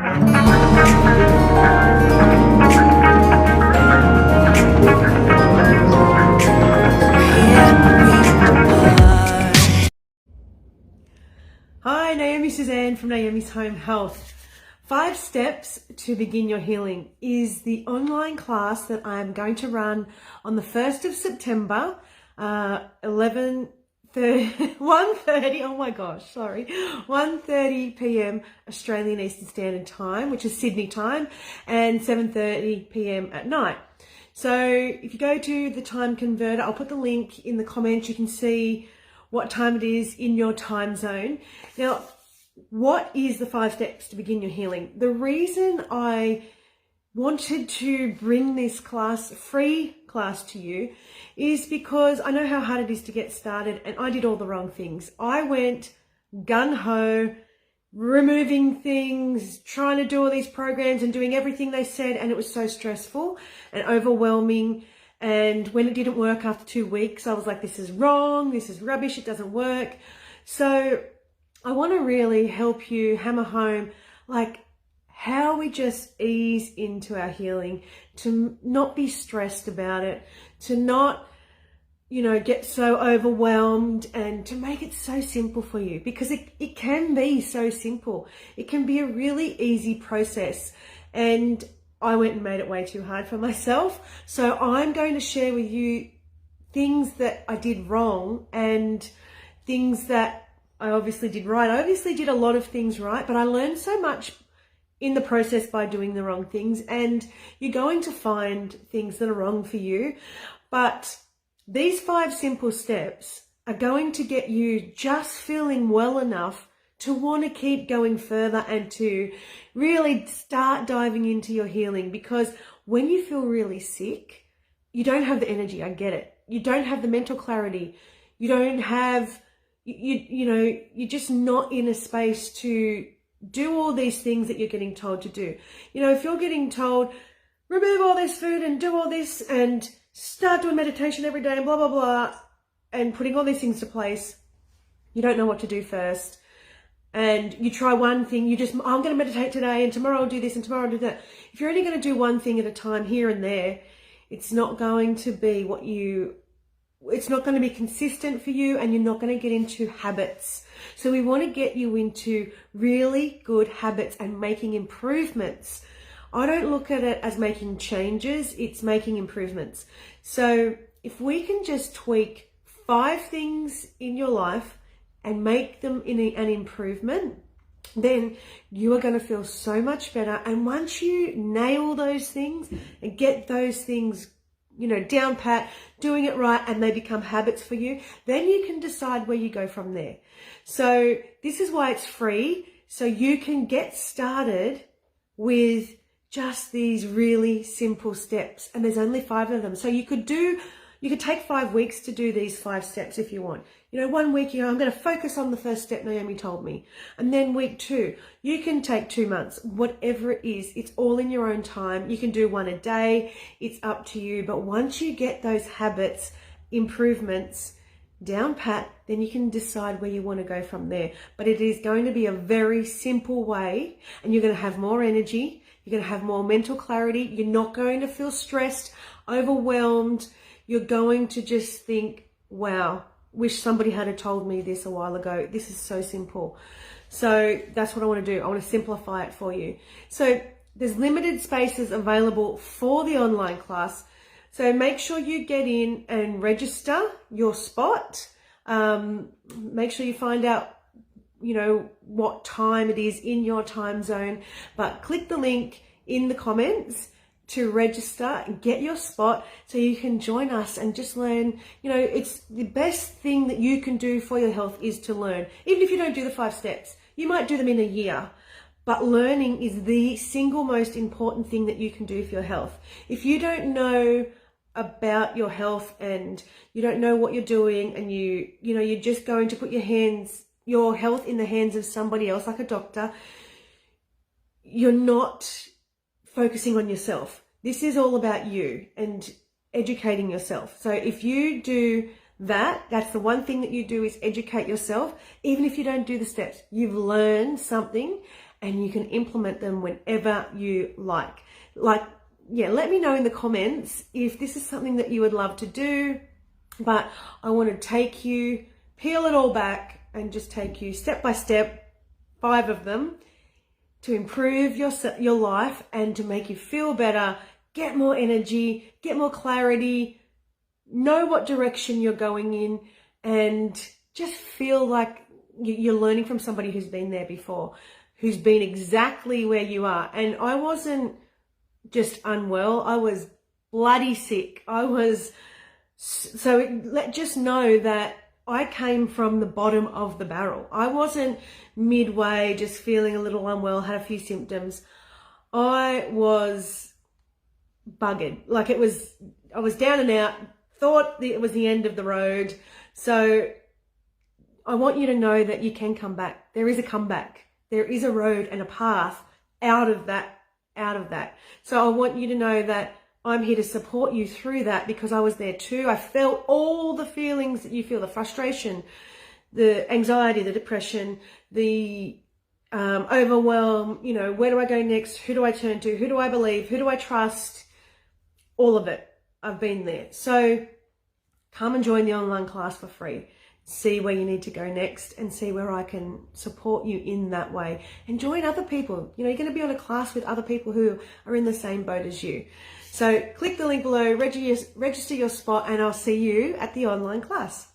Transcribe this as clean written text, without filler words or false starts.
Hi, Naomi Suzanne from Naomi's Home Health. 5 Steps to Begin Your Healing is the online class that I'm going to run on the 1st of September, 1:30 p.m. Australian Eastern Standard Time, which is Sydney time, and 7:30 p.m. at night. So if you go to the time converter, I'll put the link in the comments. You can see what time it is in your time zone. Now, what is the 5 steps to begin your healing? The reason I wanted to bring this class, free class to you, is because I know how hard it is to get started, and I did all the wrong things. I went gung-ho, removing things, trying to do all these programs and doing everything they said, and it was so stressful and overwhelming. And when it didn't work after 2 weeks, I was like, this is wrong, this is rubbish, it doesn't work. So I want to really help you hammer home like how we just ease into our healing, to not be stressed about it, to not, get so overwhelmed, and to make it so simple for you, because it can be so simple. It can be a really easy process, and I went and made it way too hard for myself. So I'm going to share with you things that I did wrong and things that I obviously did right. I obviously did a lot of things right, but I learned so much in the process by doing the wrong things, and you're going to find things that are wrong for you. But these 5 simple steps are going to get you just feeling well enough to want to keep going further and to really start diving into your healing. Because when you feel really sick, you don't have the energy. I get it. You don't have the mental clarity. You don't have, you're just not in a space to do all these things that you're getting told to do. If you're getting told, remove all this food and do all this and start doing meditation every day and blah, blah, blah, and putting all these things to place, you don't know what to do first. And you try one thing, I'm going to meditate today, and tomorrow I'll do this, and tomorrow I'll do that. If you're only going to do one thing at a time here and there, it's not going to be it's not going to be consistent for you, and you're not going to get into habits. So we want to get you into really good habits and making improvements. I don't look at it as making changes, it's making improvements. So if we can just tweak 5 things in your life and make them in an improvement, then you are going to feel so much better. And once you nail those things and get those things, down pat, doing it right, and they become habits for you, then you can decide where you go from there. So this is why it's free, so you can get started with just these really simple steps. And there's only 5 of them. So you could take 5 weeks to do these 5 steps if you want. 1 week, I'm going to focus on the first step Naomi told me. And then week 2, you can take 2 months, whatever it is. It's all in your own time. You can do 1 a day. It's up to you. But once you get those habits, improvements down pat, then you can decide where you want to go from there. But it is going to be a very simple way, and you're going to have more energy. You're going to have more mental clarity. You're not going to feel stressed, overwhelmed. You're going to just think, wow, wish somebody had told me this a while ago. This is so simple. So that's what I want to do. I want to simplify it for you. So there's limited spaces available for the online class. So make sure you get in and register your spot. Make sure you find out, what time it is in your time zone. But click the link in the comments to register and get your spot so you can join us and just learn. It's the best thing that you can do for your health is to learn. Even if you don't do the 5 steps, you might do them in a year, but learning is the single most important thing that you can do for your health. If you don't know about your health and you don't know what you're doing, and you're just going to put your health in the hands of somebody else, like a doctor, you're not focusing on yourself. This is all about you and educating yourself. So if you do that's the one thing that you do, is educate yourself. Even if you don't do the steps, you've learned something, and you can implement them whenever you like. Yeah, let me know in the comments if this is something that you would love to do, but I want to take you, peel it all back and just take you step by step, 5 of them, to improve your life and to make you feel better, get more energy, get more clarity, know what direction you're going in, and just feel like you're learning from somebody who's been there before, who's been exactly where you are. And I wasn't just unwell, I was bloody sick. Just know that I came from the bottom of the barrel. I wasn't midway just feeling a little unwell, had a few symptoms. I was buggered. Like I was down and out, thought that it was the end of the road. So I want you to know that you can come back. There is a comeback. There is a road and a path out of that. So I want you to know that I'm here to support you through that, because I was there too. I felt all the feelings that you feel, the frustration, the anxiety, the depression, the overwhelm, where do I go next? Who do I turn to? Who do I believe? Who do I trust? All of it. I've been there. So come and join the online class for free. See where you need to go next and see where I can support you in that way. And join other people. You're going to be on a class with other people who are in the same boat as you. So click the link below, register your spot, and I'll see you at the online class.